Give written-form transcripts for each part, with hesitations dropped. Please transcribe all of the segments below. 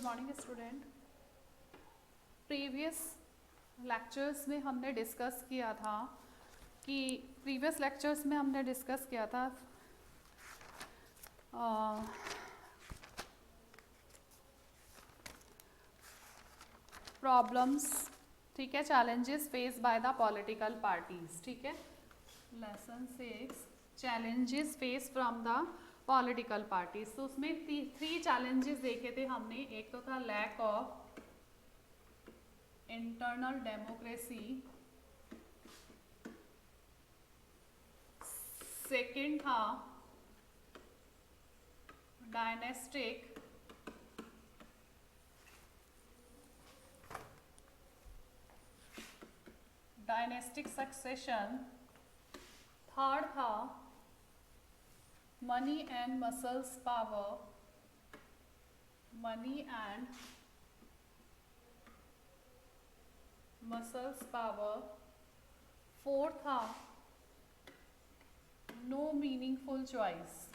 Good morning student. Previous lectures में हमने discuss किया था प्रॉब्लम्स, ठीक है, challenges face by the political parties, ठीक है। Lesson 6 challenges face from the political parties. तो उसमें थ्री चैलेंजेस देखे थे हमने। एक तो था lack of internal democracy, second था डायनेस्टिक सक्सेशन, थर्ड था money and muscles power, fourth था नो मीनिंगफुल चॉइस,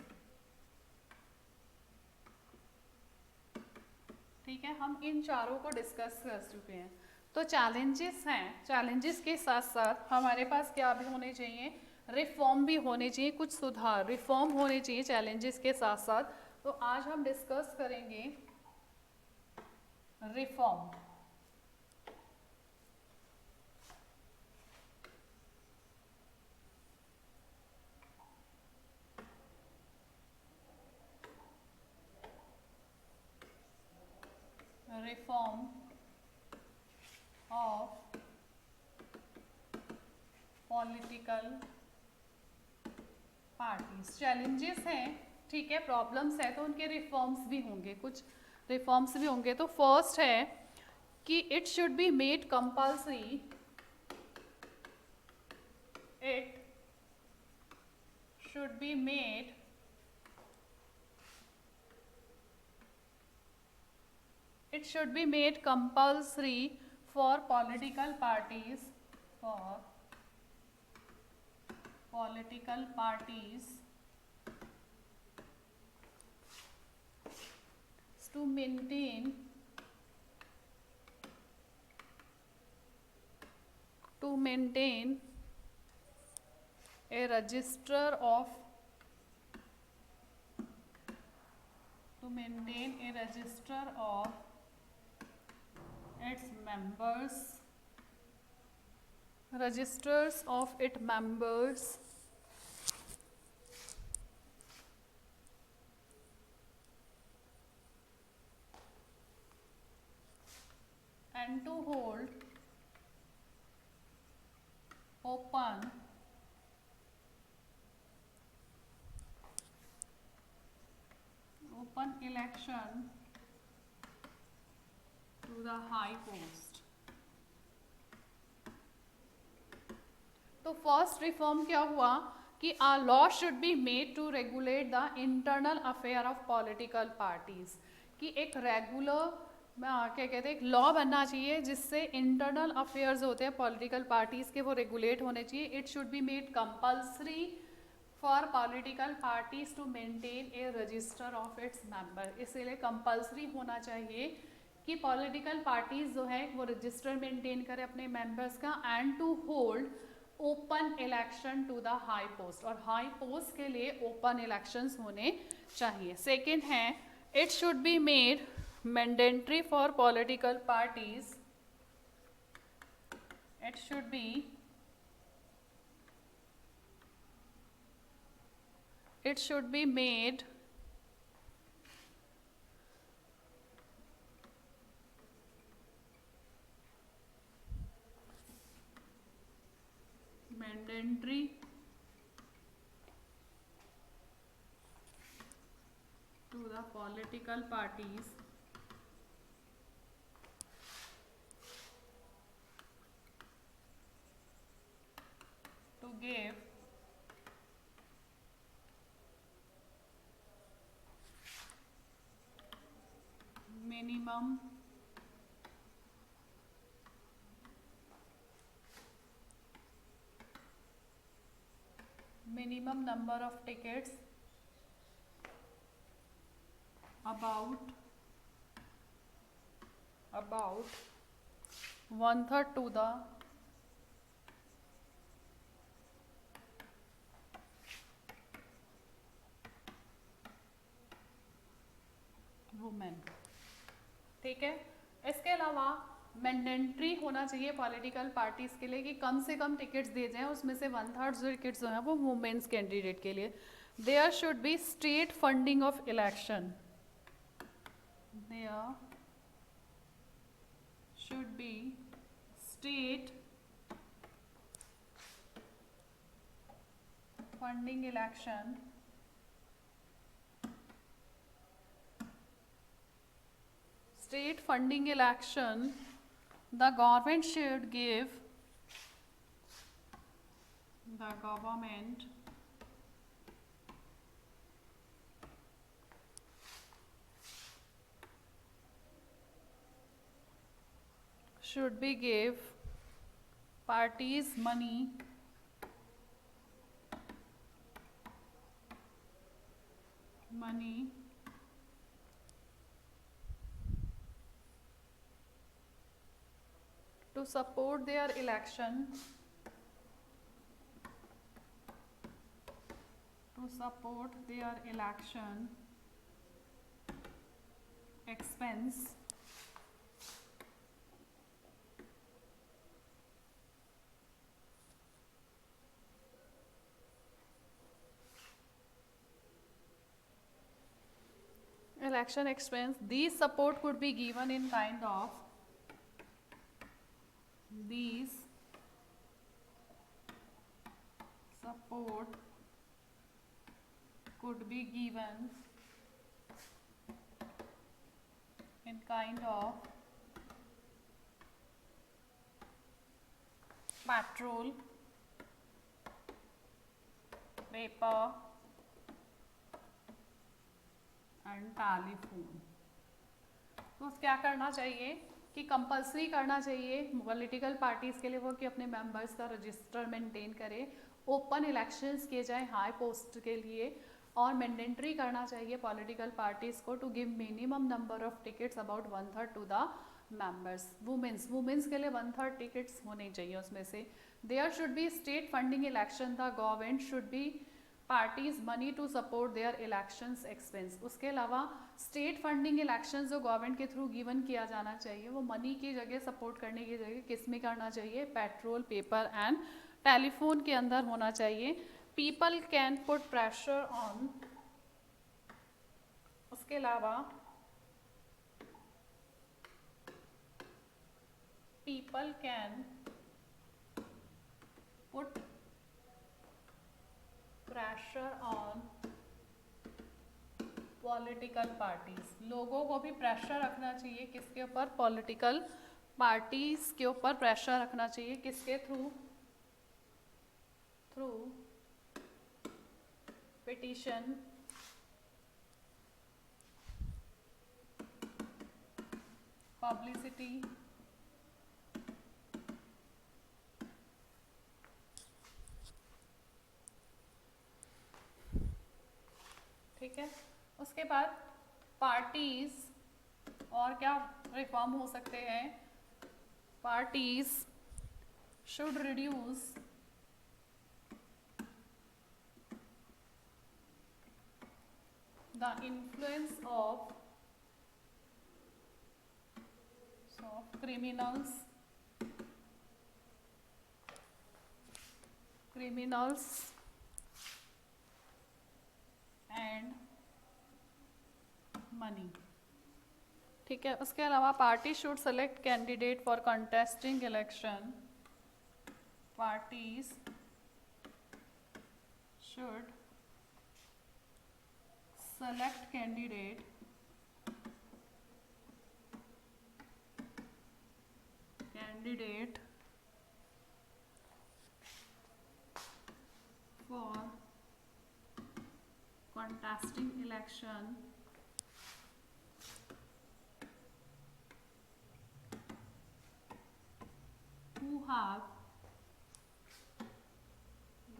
ठीक है। हम इन चारों को डिस्कस कर चुके हैं। तो चैलेंजेस हैं, चैलेंजेस के साथ साथ हमारे पास क्या भी होने चाहिए, रिफॉर्म भी होने चाहिए, कुछ सुधार, रिफॉर्म होने चाहिए चैलेंजेस के साथ साथ। तो आज हम डिस्कस करेंगे reform. Reform of political parties. Challenges हैं, ठीक है, प्रॉब्लम्स है, तो उनके रिफॉर्म्स भी होंगे, कुछ रिफॉर्म्स भी होंगे। तो फर्स्ट है कि it should be made compulsory, it should be made compulsory for political parties to maintain a register of registers of its members and to hold open election to the high post। तो first reform क्या हुआ कि a law should be made to regulate the internal affair of political parties, कि एक regular क्या कहते हैं, एक लॉ बनना चाहिए जिससे इंटरनल अफेयर्स होते हैं पॉलिटिकल पार्टीज के, वो रेगुलेट होने चाहिए। It should be made compulsory for political parties to maintain a register of its member. इसीलिए कंपल्सरी होना चाहिए कि पॉलिटिकल पार्टीज जो है वो रजिस्टर मेंटेन करें अपने मेंबर्स का, and to hold open election to the high post, और हाई पोस्ट के लिए ओपन इलेक्शंस होने चाहिए। सेकेंड है it should be made mandatory for political parties, it should be made mandatory to the political parties to give minimum number of tickets about about 1/3 to the women. ठीक है, इसके अलावा mandatory होना चाहिए political parties के लिए कि कम से कम टिकट्स दिए जाएं, उसमें से 1/3 जो टिकट्स जो हैं वो वुमेन्स कैंडिडेट के लिए। There should be state funding of election, there should be state funding election state funding election, the government should give, the government should be give parties money to support their election, expense, these support could be given in kind of, these support could be given in kind of petrol, paper and telephone. तो क्या करना चाहिए कि compulsory करना चाहिए political parties के लिए वो कि अपने मेंबर्स का रजिस्टर मेंटेन करें, ओपन इलेक्शंस किए जाएं हाई पोस्ट के लिए, और मैंडेटरी करना चाहिए पॉलिटिकल पार्टीज़ को to give minimum number of tickets about 1/3 to the members. Women's के लिए 1/3 टिकट्स होने चाहिए उसमें से। There should be state funding election, the government should be parties money to support their elections expense. उसके अलावा state funding elections जो government के थ्रू गिवन किया जाना चाहिए वो मनी की जगह सपोर्ट करने की जगह किस में करना चाहिए, पेट्रोल, पेपर एंड टेलीफोन के अंदर होना चाहिए। People can put pressure on, उसके अलावा people can put pressure on political parties. लोगों को भी प्रेशर रखना चाहिए किसके ऊपर, पॉलिटिकल पार्टीज के ऊपर प्रेशर रखना चाहिए, किसके थ्रू, थ्रू पिटीशन, पब्लिसिटी, ठीक है। उसके बाद पार्टीज और क्या रिफॉर्म हो सकते हैं, parties should reduce the influence of criminals and money. ठीक है। उसके अलावा party should select candidate for contesting election, parties should select candidate for contesting election who have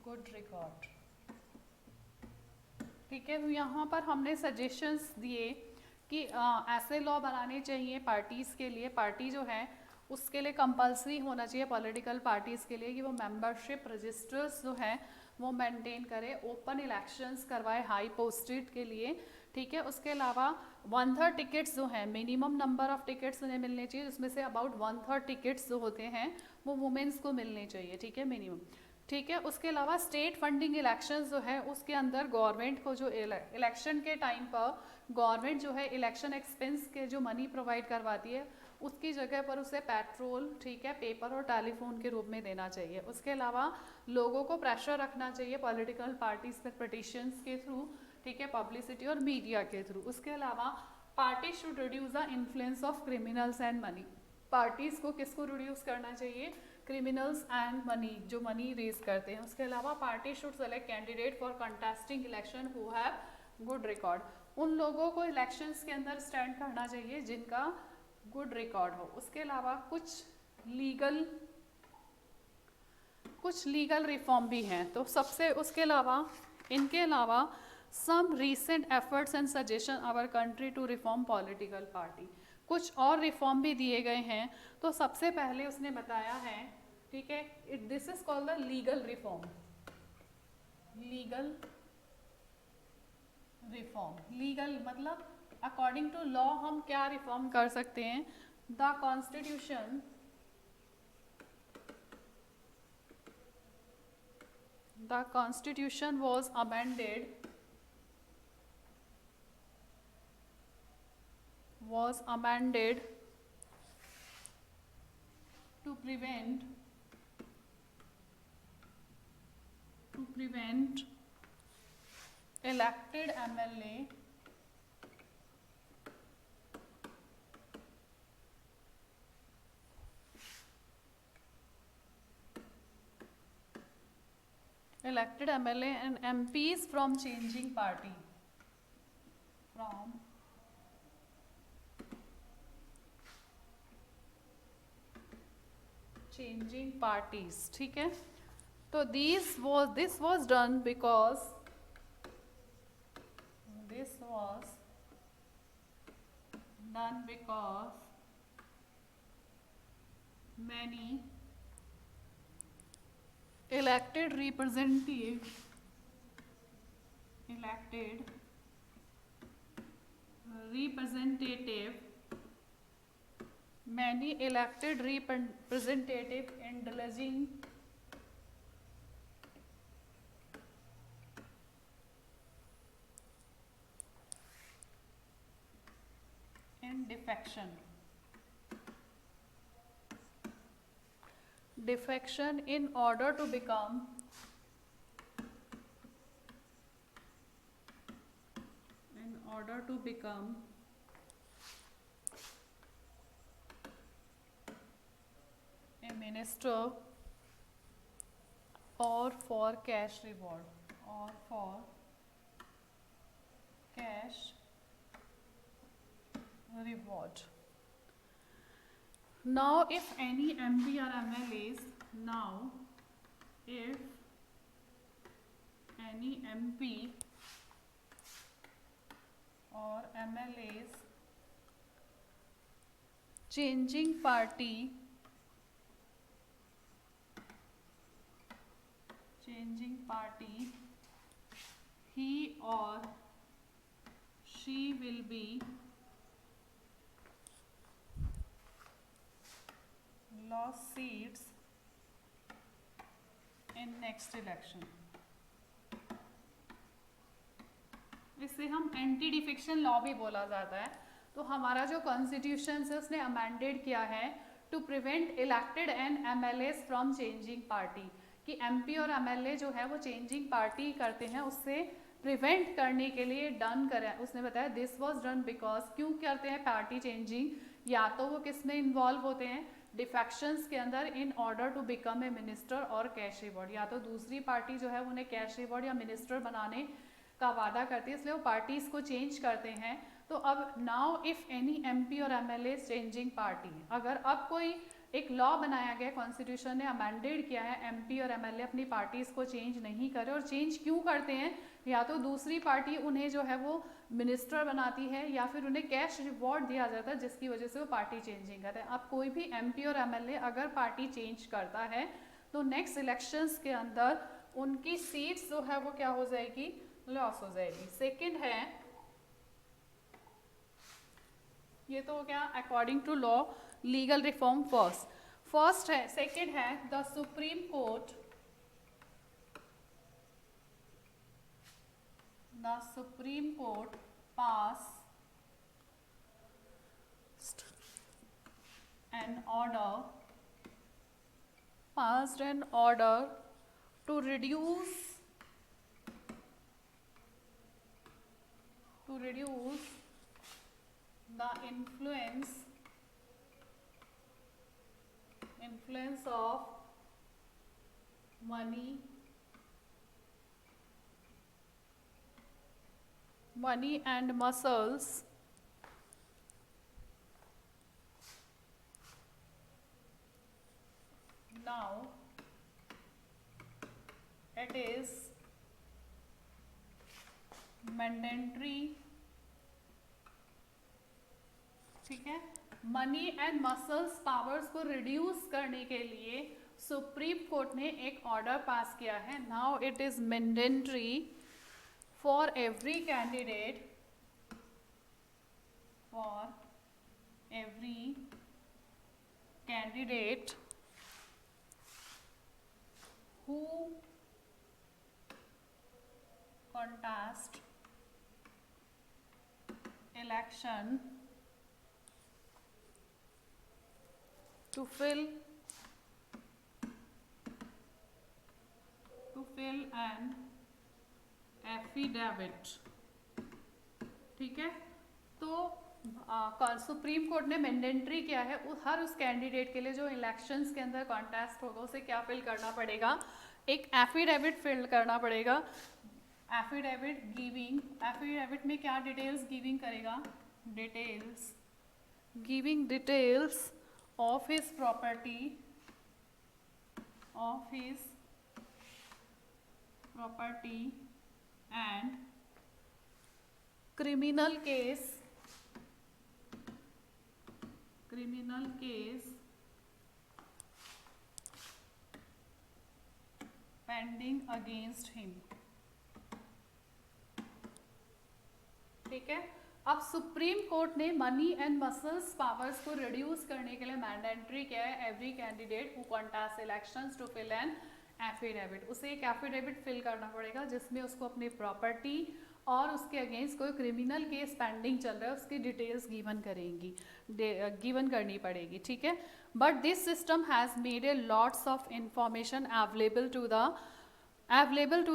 good record। ठीक है, तो यहाँ पर हमने सजेशंस दिए कि ऐसे लॉ बनाने चाहिए पार्टीज़ के लिए, पार्टी जो है उसके लिए कंपलसरी होना चाहिए पॉलिटिकल पार्टीज़ के लिए कि वो मेंबरशिप रजिस्टर्स जो है वो मेंटेन करे, ओपन इलेक्शंस करवाए हाई पोस्टेड के लिए, ठीक है। उसके अलावा 1/3 टिकट्स जो हैं, मिनिमम नंबर ऑफ टिकट्स उन्हें मिलने चाहिए, जिसमें से अबाउट 1/3 टिकट्स जो होते हैं वो वुमेंस को मिलने चाहिए, ठीक है, मिनिमम, ठीक है। उसके अलावा स्टेट फंडिंग इलेक्शंस जो है उसके अंदर गवर्नमेंट को जो इलेक्शन के टाइम पर गवर्नमेंट जो है इलेक्शन एक्सपेंस के जो मनी प्रोवाइड करवाती है उसकी जगह पर उसे पेट्रोल, ठीक है, पेपर और टेलीफोन के रूप में देना चाहिए। उसके अलावा लोगों को प्रेशर रखना चाहिए पॉलिटिकल पार्टीज पर पिटिशंस के थ्रू, ठीक है, पब्लिसिटी और मीडिया के थ्रू। उसके अलावा party should reduce the influence of criminals and money, parties को किसको रिड्यूस करना चाहिए, क्रिमिनल्स एंड मनी, जो मनी रेज करते हैं। उसके अलावा party should select candidate for contesting election who have good record, उन लोगों को इलेक्शंस के अंदर स्टैंड करना चाहिए जिनका गुड रिकॉर्ड हो। उसके अलावा कुछ लीगल रिफॉर्म भी हैं, तो सबसे उसके अलावा इनके अलावा some recent efforts and suggestion our country to reform political party, कुछ और रिफॉर्म भी दिए गए हैं। तो सबसे पहले उसने बताया है, ठीक है, this is called the legal reform, legal reform, legal मतलब अकॉर्डिंग टू लॉ हम क्या रिफॉर्म कर सकते हैं। The constitution was amended to prevent elected MLA and MPs from changing party, changing parties, ठीक है। तो this was done because many elected representative indulging in defection in order to become a minister or for cash reward, Now if any MP or MLAs changing party he or she will be lost seats in next election। इसे हम anti defection law भी बोला जाता है। तो हमारा जो constitution है उसने अमेंडेड किया है to prevent elected and MLAs from changing party, कि एमपी और एमएलए जो है वो चेंजिंग पार्टी करते हैं, उससे प्रिवेंट करने के लिए डन करें। उसने बताया दिस वाज डन बिकॉज, क्यों करते हैं पार्टी चेंजिंग, या तो वो किस में इन्वॉल्व होते हैं डिफेक्शंस के अंदर in order to become a minister और कैश रिवॉर्ड, या तो दूसरी पार्टी जो है उन्हें कैश रिवॉर्ड या मिनिस्टर बनाने का वादा करती है, इसलिए वो पार्टीज को चेंज करते हैं। तो अब नाउ इफ एनी एमपी और एमएलए चेंजिंग पार्टी, अगर अब कोई एक लॉ बनाया गया, कॉन्स्टिट्यूशन ने अमेंडेड किया है, एमपी और एमएलए अपनी पार्टीज को चेंज नहीं करे, और चेंज क्यों करते हैं, या तो दूसरी पार्टी उन्हें जो है वो मिनिस्टर बनाती है या फिर उन्हें कैश रिवॉर्ड दिया जाता है जिसकी वजह से वो पार्टी चेंजिंग करते हैं। अब कोई भी एमपी और एमएलए अगर पार्टी चेंज करता है तो नेक्स्ट इलेक्शंस के अंदर उनकी सीट्स जो है वो क्या हो जाएगी, लॉस हो जाएगी। सेकंड है, ये तो हो गया according to law legal reform first है। सेकंड है the Supreme Court passed an order to reduce the influence of money and muscles now it is mandatory, ठीक है। मनी एंड मसल्स पावर्स को रिड्यूस करने के लिए सुप्रीम कोर्ट ने एक ऑर्डर पास किया है। Now it is mandatory for every candidate who contest election to fill an affidavit, ठीक है। तो सुप्रीम कोर्ट ने मैंडेटरी किया है हर उस कैंडिडेट के लिए जो इलेक्शंस के अंदर कॉन्टेस्ट होगा उसे क्या फिल करना पड़ेगा, एक एफिडेविट फिल करना पड़ेगा। एफिडेविट में क्या डिटेल्स गिविंग करेगा, details of his property and criminal case pending against him, ठीक है। अब सुप्रीम कोर्ट ने मनी एंड मसल्स पावर्स को रिड्यूस करने के लिए मैंडेटरी किया है every candidate who contest elections to fill an affidavit, उसे एक एफिडेविट फिल करना पड़ेगा जिसमें उसको अपनी प्रॉपर्टी और उसके अगेंस्ट कोई क्रिमिनल केस पेंडिंग चल रहा है उसकी डिटेल्स गिवन करनी पड़ेगी, ठीक है। But this system has made a lots of information available to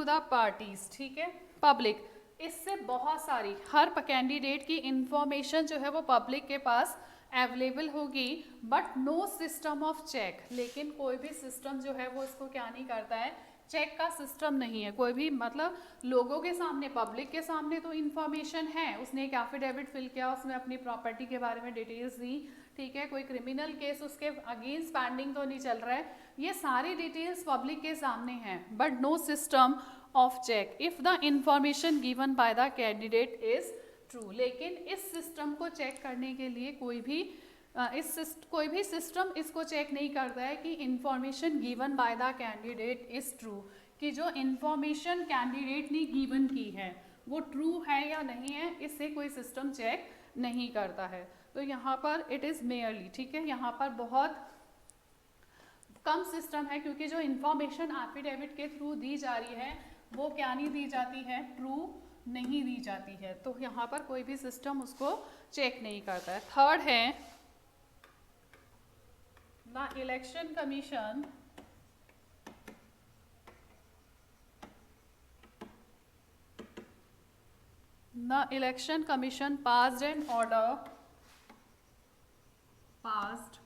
the parties, ठीक है, पब्लिक। इससे बहुत सारी हर कैंडिडेट की इंफॉर्मेशन जो है वो पब्लिक के पास अवेलेबल होगी, but no system of check, लेकिन कोई भी सिस्टम जो है वो इसको क्या नहीं करता है, चेक का सिस्टम नहीं है। कोई भी मतलब लोगों के सामने, पब्लिक के सामने तो इंफॉर्मेशन है, उसने एक एफिडेविट फिल किया, उसने अपनी प्रॉपर्टी के बारे में डिटेल्स दी, ठीक है, कोई क्रिमिनल केस उसके अगेंस्ट पेंडिंग तो नहीं चल रहा है, ये सारी डिटेल्स पब्लिक के सामने हैं, but no system of check if the information given by the candidate is true. लेकिन इस सिस्टम को चेक करने के लिए कोई भी सिस्टम इसको चेक नहीं करता है कि information given by the candidate is true, कि जो इंफॉर्मेशन कैंडिडेट ने गिवन की है वो ट्रू है या नहीं है, इससे कोई सिस्टम चेक नहीं करता है। तो यहाँ पर इट इज़ मेयरली, ठीक है, यहाँ पर बहुत कम सिस्टम है क्योंकि जो इंफॉर्मेशन एफिडेविट के थ्रू दी जा रही है वो क्या नहीं दी जाती है, ट्रू नहीं दी जाती है, तो यहाँ पर कोई भी सिस्टम उसको चेक नहीं करता है। थर्ड है the election commission passed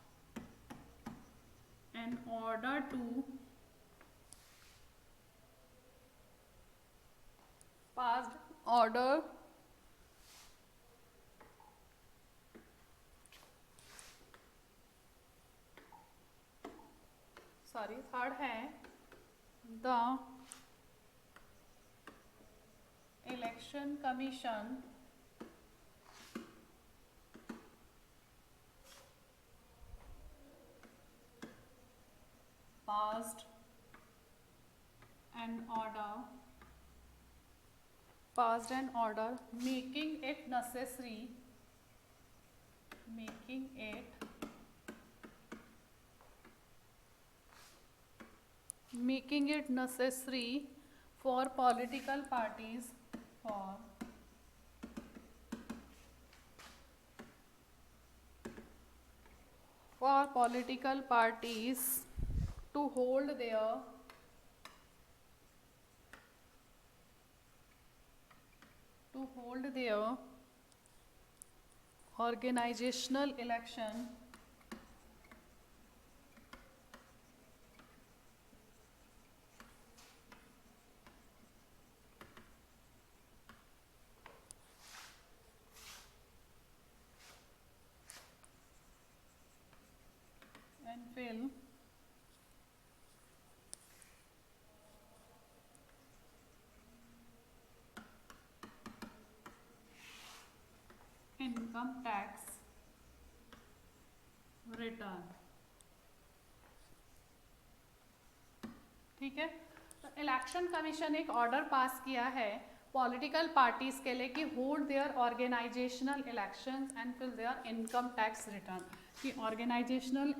an order third है the election commission passed an order making it necessary for political parties to hold their organizational election and fill income tax return। ठीक है, तो election commission एक order pass किया है political parties के लिए कि hold their organisational elections and fill their income tax return, कि ऑर्गेनाइजेशनल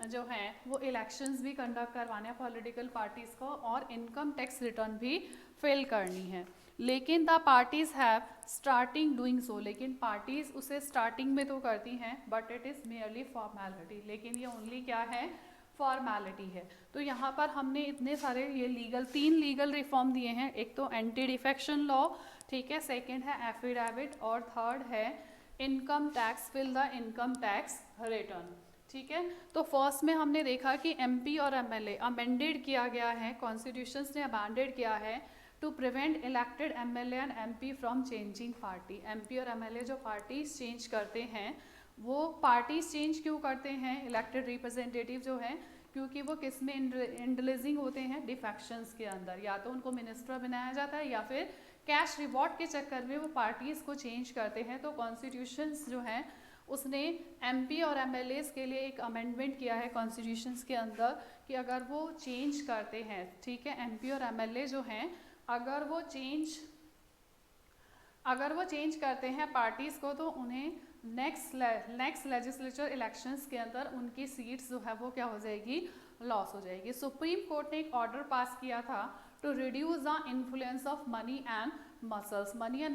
जो है वो इलेक्शंस भी कंडक्ट करवाने हैं पॉलिटिकल पार्टीज को और इनकम टैक्स रिटर्न भी फिल करनी है। लेकिन the parties have starting doing so, लेकिन पार्टीज उसे स्टार्टिंग में तो करती हैं but it is merely formality, लेकिन ये ओनली क्या है, फॉर्मेलिटी है। तो यहाँ पर हमने इतने सारे ये तीन लीगल रिफॉर्म दिए हैं, एक तो एंटी डिफेक्शन लॉ, ठीक है, सेकंड है एफिडेविट और थर्ड है income tax fill the income tax return. ठीक है, तो फर्स्ट में हमने देखा कि एमपी और एमएलए अमेंडेड किया गया है, कॉन्स्टिट्यूशंस ने अमेंडेड किया है to prevent elected MLA and MP from changing party. MP और एमएलए जो पार्टीज चेंज करते हैं वो पार्टीज चेंज क्यों करते हैं, इलेक्टेड रिप्रेजेंटेटिव जो हैं, क्योंकि वो किस में इंडलिजिंग होते हैं, डिफेक्शंस के अंदर, या तो उनको मिनिस्टर बनाया जाता है या फिर कैश रिवॉर्ड के चक्कर में वो पार्टीज़ को चेंज करते हैं। तो कॉन्स्टिट्यूशंस जो हैं उसने एमपी और एमएलएस के लिए एक अमेंडमेंट किया है कॉन्स्टिट्यूशंस के अंदर कि अगर वो चेंज करते हैं, ठीक है, एमपी और एमएलए जो हैं अगर वो चेंज करते हैं पार्टीज़ को तो उन्हें नेक्स्ट लेजिस्लेचर इलेक्शंस के अंदर उनकी सीट्स जो है वो क्या हो जाएगी, लॉस हो जाएगी। सुप्रीम कोर्ट ने एक ऑर्डर पास किया था to reduce the influence of money and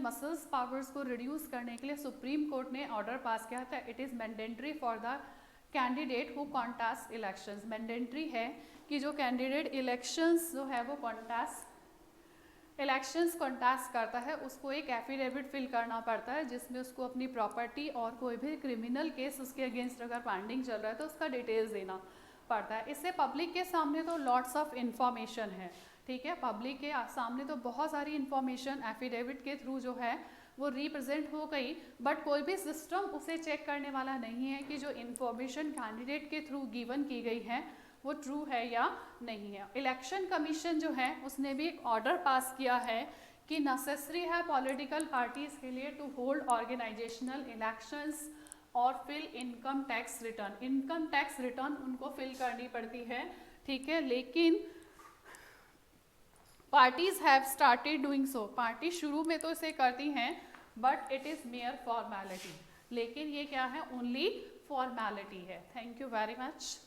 muscles powers को रिड्यूस करने के लिए सुप्रीम कोर्ट ने ऑर्डर पास किया था। It is mandatory for the candidate who contest elections, mandatory है कि जो कैंडिडेट इलेक्शंस जो है वो इलेक्शंस कॉन्टेस्ट करता है उसको एक एफिडेविट फिल करना पड़ता है जिसमें उसको अपनी प्रॉपर्टी और कोई भी क्रिमिनल केस उसके अगेंस्ट अगर पेंडिंग चल रहा है तो उसका डिटेल्स देना पड़ता है। इससे पब्लिक के सामने तो लॉट्स ऑफ इंफॉर्मेशन है, ठीक है, पब्लिक के सामने तो बहुत सारी इंफॉर्मेशन एफिडेविट के थ्रू जो है वो रिप्रेजेंट हो गई, बट कोई भी सिस्टम उसे चेक करने वाला नहीं है कि जो इंफॉर्मेशन कैंडिडेट के थ्रू गिवन की गई है वो ट्रू है या नहीं है। इलेक्शन कमीशन जो है उसने भी एक ऑर्डर पास किया है कि नेसेसरी है पॉलिटिकल पार्टीज के लिए टू होल्ड ऑर्गेनाइजेशनल इलेक्शंस और fill income tax return. Income tax return उनको फिल करनी पड़ती है, ठीक है, लेकिन parties have started doing so, party शुरू में तो इसे करती हैं but it is mere formality, लेकिन ये क्या है, ओनली फॉर्मेलिटी है। Thank you very much.